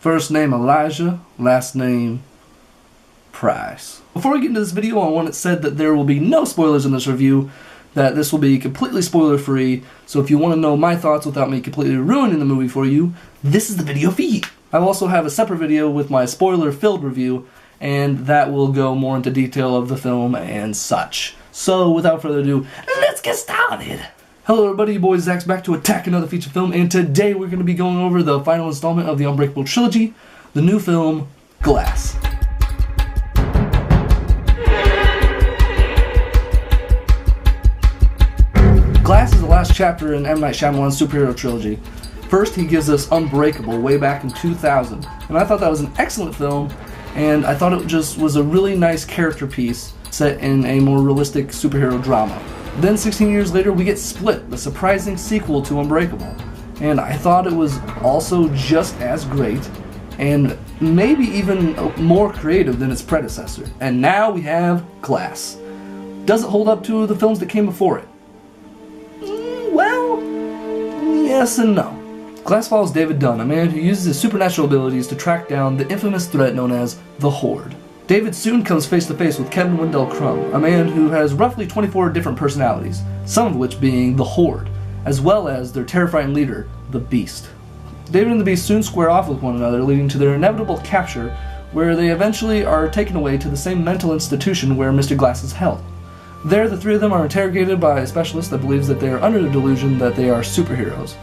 First name Elijah, last name Price. Before we get into this video, I want it said that there will be no spoilers in this review, that this will be completely spoiler free, so if you want to know my thoughts without me completely ruining the movie for you, this is the video for you. I also have a separate video with my spoiler-filled review, and that will go more into detail of the film and such. So, without further ado, let's get started! Hello everybody, your boy Zach's back to attack another feature film, and today we're going to be going over the final installment of the Unbreakable Trilogy, the new film, Glass. Glass is the last chapter in M. Night Shyamalan's superhero trilogy. First, he gives us Unbreakable way back in 2000, and I thought that was an excellent film, and I thought it just was a really nice character piece set in a more realistic superhero drama. Then 16 years later, we get Split, the surprising sequel to Unbreakable, and I thought it was also just as great, and maybe even more creative than its predecessor. And now we have Glass. Does it hold up to the films that came before it? Well, yes and no. Glass follows David Dunn, a man who uses his supernatural abilities to track down the infamous threat known as the Horde. David soon comes face to face with Kevin Wendell Crumb, a man who has roughly 24 different personalities, some of which being the Horde, as well as their terrifying leader, the Beast. David and the Beast soon square off with one another, leading to their inevitable capture, where they eventually are taken away to the same mental institution where Mr. Glass is held. There, the three of them are interrogated by a specialist that believes that they are under the delusion that they are superheroes,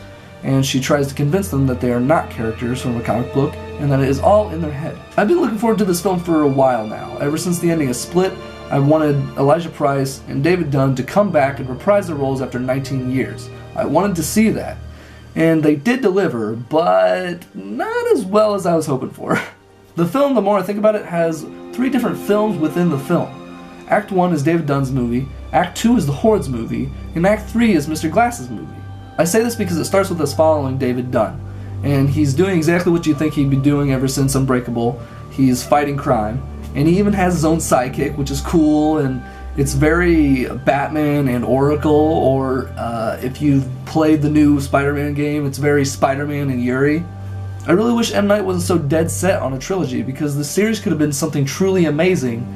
and she tries to convince them that they are not characters from a comic book, and that it is all in their head. I've been looking forward to this film for a while now. Ever since the ending of Split, I wanted Elijah Price and David Dunn to come back and reprise their roles after 19 years. I wanted to see that, and they did deliver, but not as well as I was hoping for. The film, the more I think about it, has three different films within the film. Act 1 is David Dunn's movie, Act 2 is the Horde's movie, and Act 3 is Mr. Glass's movie. I say this because it starts with us following David Dunn, and he's doing exactly what you think he'd be doing ever since Unbreakable. He's fighting crime, and he even has his own sidekick, which is cool, and it's very Batman and Oracle, or if you've played the new Spider-Man game, it's very Spider-Man and Yuri. I really wish M. Night wasn't so dead set on a trilogy, because the series could have been something truly amazing,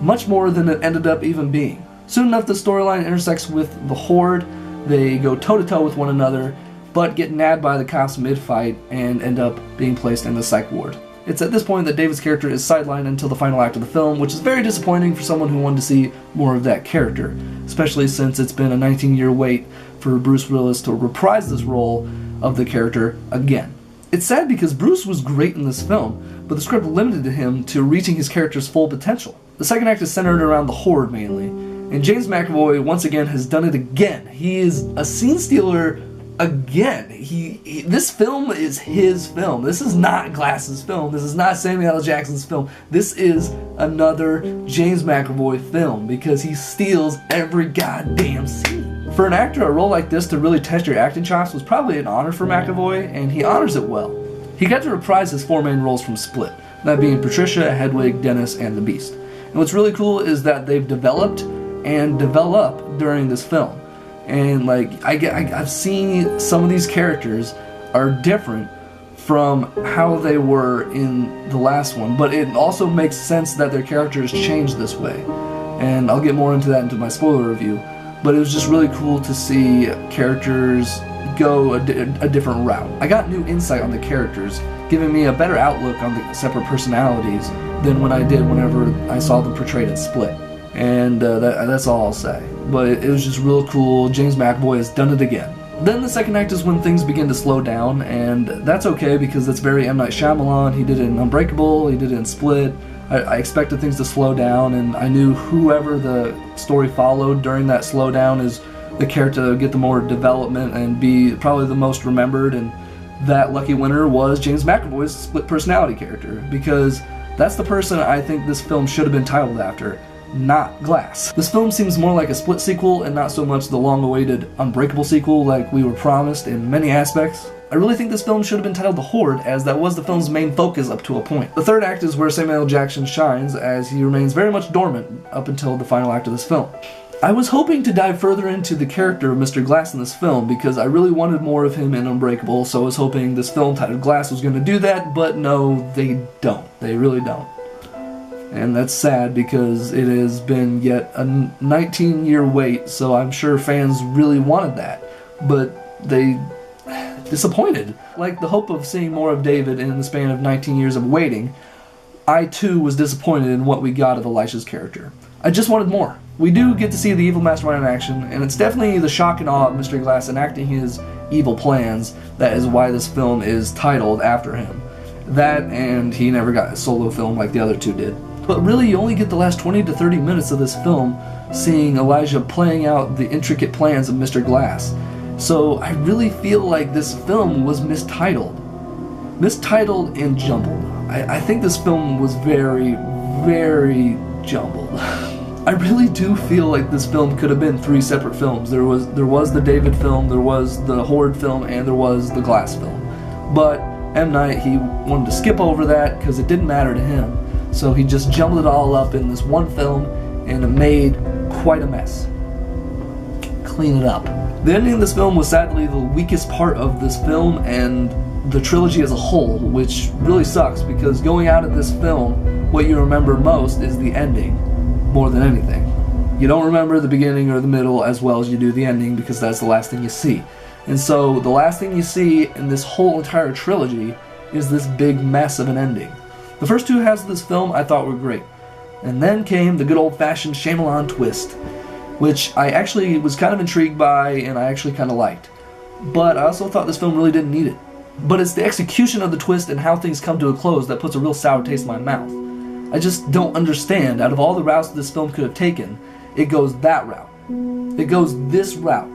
much more than it ended up even being. Soon enough, the storyline intersects with the Horde. They go toe-to-toe with one another, but get nabbed by the cops mid-fight and end up being placed in the psych ward. It's at this point that David's character is sidelined until the final act of the film, which is very disappointing for someone who wanted to see more of that character, especially since it's been a 19-year wait for Bruce Willis to reprise this role of the character again. It's sad because Bruce was great in this film, but the script limited him to reaching his character's full potential. The second act is centered around the Horde mainly, and James McAvoy once again has done it again. He is a scene stealer again. This film is his film. This is not Glass's film. This is not Samuel L. Jackson's film. This is another James McAvoy film because he steals every goddamn scene. For an actor, a role like this to really test your acting chops was probably an honor for McAvoy, and he honors it well. He got to reprise his four main roles from Split, that being Patricia, Hedwig, Dennis, and the Beast. And what's really cool is that they've developed and develop during this film, and like I've seen some of these characters are different from how they were in the last one, but it also makes sense that their characters changed this way, and I'll get more into that into my spoiler review. But it was just really cool to see characters go a different route. I got new insight on the characters, giving me a better outlook on the separate personalities than when I did whenever I saw them portrayed in Split. And that's all I'll say. But it was just real cool. James McAvoy has done it again. Then the second act is when things begin to slow down, and that's okay because that's very M. Night Shyamalan. He did it in Unbreakable, he did it in Split. I expected things to slow down, and I knew whoever the story followed during that slowdown is the character that would get the more development and be probably the most remembered, and that lucky winner was James McAvoy's Split personality character, because that's the person I think this film should have been titled after, not Glass. This film seems more like a Split sequel and not so much the long-awaited Unbreakable sequel like we were promised in many aspects. I really think this film should have been titled The Horde, as that was the film's main focus up to a point. The third act is where Samuel L. Jackson shines, as he remains very much dormant up until the final act of this film. I was hoping to dive further into the character of Mr. Glass in this film because I really wanted more of him in Unbreakable, so I was hoping this film titled Glass was going to do that, but no, they don't. They really don't. And that's sad because it has been yet a 19-year wait, so I'm sure fans really wanted that, but they disappointed. Like the hope of seeing more of David in the span of 19 years of waiting, I too was disappointed in what we got of Elisha's character. I just wanted more. We do get to see the evil mastermind in action, and it's definitely the shock and awe of Mr. Glass enacting his evil plans that is why this film is titled after him. That, and he never got a solo film like the other two did. But really, you only get the last 20 to 30 minutes of this film seeing Elijah playing out the intricate plans of Mr. Glass. So I really feel like this film was mistitled. Mistitled and jumbled. I think this film was very, very jumbled. I really do feel like this film could have been 3 separate films. There was the David film, there was the Horde film, and there was the Glass film. But M. Night, he wanted to skip over that because it didn't matter to him. So he just jumbled it all up in this one film, and it made quite a mess. Clean it up. The ending of this film was sadly the weakest part of this film and the trilogy as a whole, which really sucks because going out of this film, what you remember most is the ending, more than anything. You don't remember the beginning or the middle as well as you do the ending because that's the last thing you see. And so the last thing you see in this whole entire trilogy is this big mess of an ending. The first 2 halves of this film I thought were great. And then came the good old-fashioned Shyamalan twist, which I actually was kind of intrigued by and I actually kind of liked. But I also thought this film really didn't need it. But it's the execution of the twist and how things come to a close that puts a real sour taste in my mouth. I just don't understand. Out of all the routes this film could have taken, it goes that route. It goes this route.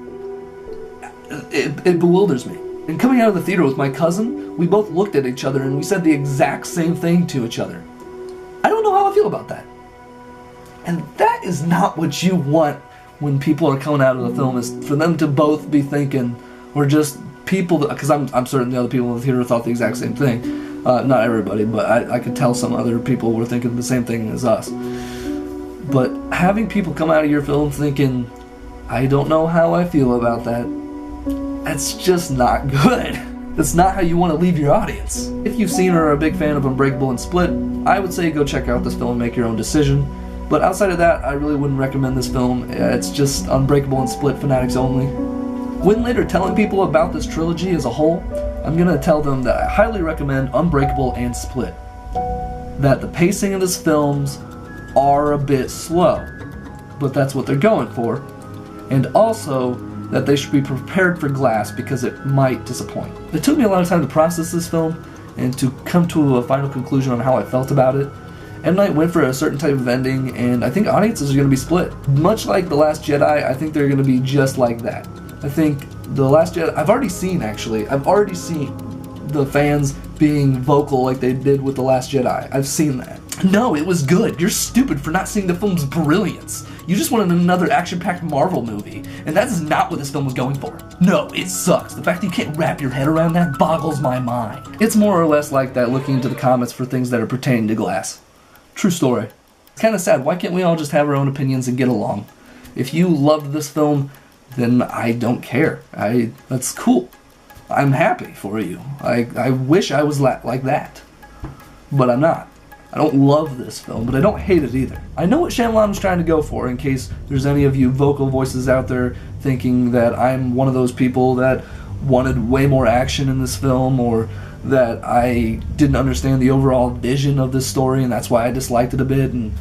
It bewilders me. And coming out of the theater with my cousin, we both looked at each other and we said the exact same thing to each other. I don't know how I feel about that. And that is not what you want when people are coming out of the film, is for them to both be thinking, or just people, because I'm certain the other people in the theater thought the exact same thing. Not everybody, but I could tell some other people were thinking the same thing as us. But having people come out of your film thinking, I don't know how I feel about that, that's just not good. That's not how you want to leave your audience. If you've seen or are a big fan of Unbreakable and Split, I would say go check out this film and make your own decision. But outside of that, I really wouldn't recommend this film. It's just Unbreakable and Split fanatics only. When later telling people about this trilogy as a whole, I'm going to tell them that I highly recommend Unbreakable and Split. That the pacing of these films are a bit slow, but that's what they're going for. And also, that they should be prepared for Glass because it might disappoint. It took me a lot of time to process this film and to come to a final conclusion on how I felt about it. M. Night went for a certain type of ending, and I think audiences are going to be split. Much like The Last Jedi, I think they're going to be just like that. I think The Last Jedi, I've already seen the fans being vocal like they did with The Last Jedi. I've seen that. No, it was good. You're stupid for not seeing the film's brilliance. You just wanted another action-packed Marvel movie, and that is not what this film was going for. No, it sucks. The fact that you can't wrap your head around that boggles my mind. It's more or less like that looking into the comments for things that are pertaining to Glass. True story. It's kind of sad. Why can't we all just have our own opinions and get along? If you loved this film, then I don't care. That's cool. I'm happy for you. I wish I was like that. But I'm not. I don't love this film, but I don't hate it either. I know what Shyamalan was trying to go for, in case there's any of you vocal voices out there thinking that I'm one of those people that wanted way more action in this film, or that I didn't understand the overall vision of this story and that's why I disliked it a bit, and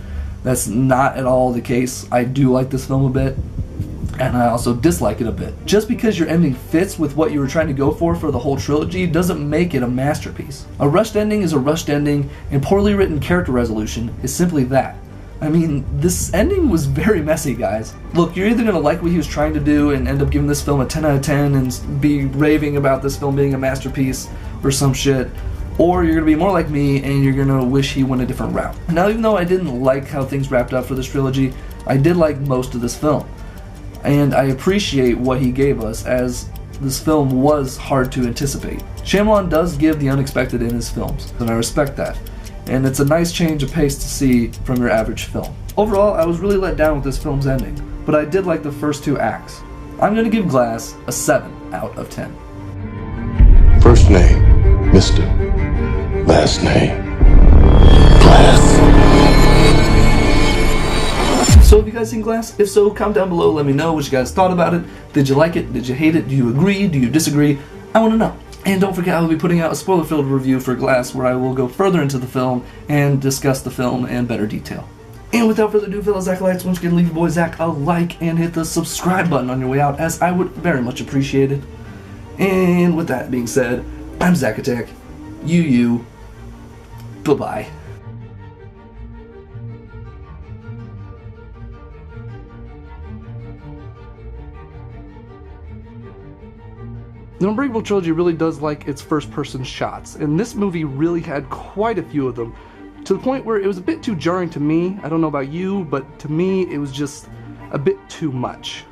that's not at all the case. I do like this film a bit, and I also dislike it a bit. Just because your ending fits with what you were trying to go for the whole trilogy doesn't make it a masterpiece. A rushed ending is a rushed ending, and poorly written character resolution is simply that. I mean, this ending was very messy, guys. Look, you're either going to like what he was trying to do and end up giving this film a 10 out of 10 and be raving about this film being a masterpiece or some shit, or you're going to be more like me and you're going to wish he went a different route. Now, even though I didn't like how things wrapped up for this trilogy, I did like most of this film. And I appreciate what he gave us, as this film was hard to anticipate. Shyamalan does give the unexpected in his films, and I respect that. And it's a nice change of pace to see from your average film. Overall, I was really let down with this film's ending. but I did like the first 2 acts. I'm going to give Glass a 7 out of 10. First name, Mr. Last name, Glass. So have you guys seen Glass? If so, comment down below, let me know what you guys thought about it. Did you like it? Did you hate it? Do you agree? Do you disagree? I want to know. And don't forget, I will be putting out a spoiler-filled review for Glass where I will go further into the film and discuss the film in better detail. And without further ado, fellow Zachalytes, once again, leave your boy Zach a like and hit the subscribe button on your way out, as I would very much appreciate it. And with that being said, I'm Zachatek. You. Bye-bye. The Unbreakable Trilogy really does like its first-person shots, and this movie really had quite a few of them, to the point where it was a bit too jarring to me. I don't know about you, but to me it was just a bit too much.